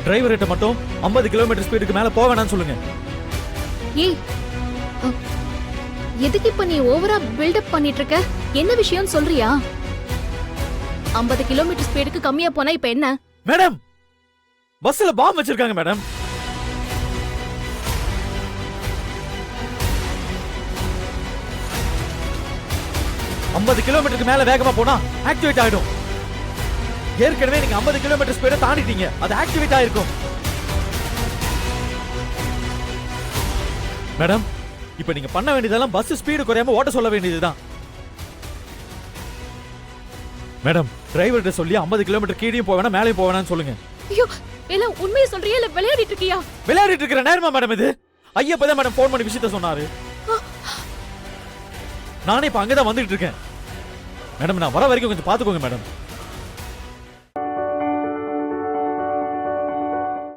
டிரைவர்கிட்ட மட்டும் 50 கிலோமீட்டர் ஸ்பீடுக்கு மேல போக வேணாம்னு சொல்லுங்க. ஏய், அ, எதுக்கு இப்ப நீ ஓவரா பில்டப் பண்ணிட்டு இருக்க? என்ன விஷயம் சொல்றியா? 50 கிலோமீட்டர் ஸ்பீடுக்கு கம்மியா போனா இப்ப என்ன? மேடம், பஸ்ல பாம் வச்சிருக்காங்க மேடம். ஐம்பது கிலோமீட்டருக்கு மேல வேகமா போனா ஆக்டிவேட் ஆயிடும். ஏற்கனவே நீங்க 50 கிலோமீட்டர் ஸ்பீட தாண்டிட்டீங்க, அது ஆக்டிவேட் ஆயிருக்கும். மேடம், இப்ப நீங்க பண்ண வேண்டியதெல்லாம் பஸ் ஸ்பீடு குறையாம ஓட்ட சொல்ல வேண்டியதுதான். மேடம், டிரைவர்கிட்ட சொல்லி 50 கிலோமீட்டர் கீழேயும் போவேனா மேலேயும் போவேனான்னு சொல்லுங்க. ஐயோ, எல்லாம் உண்மையை சொல்றியா இல்ல விளையாடிட்டு இருக்கியா? விளையாடிட்டு இருக்கிற நேரமா மேடம் இது? ஐயப்பதான் மேடம் போன் பண்ணி விஷயத்த சொன்னாரு. நானே இப்ப அங்கதான் வந்துட்டு இருக்கேன். மேடம், நான் வர வரைக்கும் கொஞ்சம் பாத்துக்கோங்க மேடம்.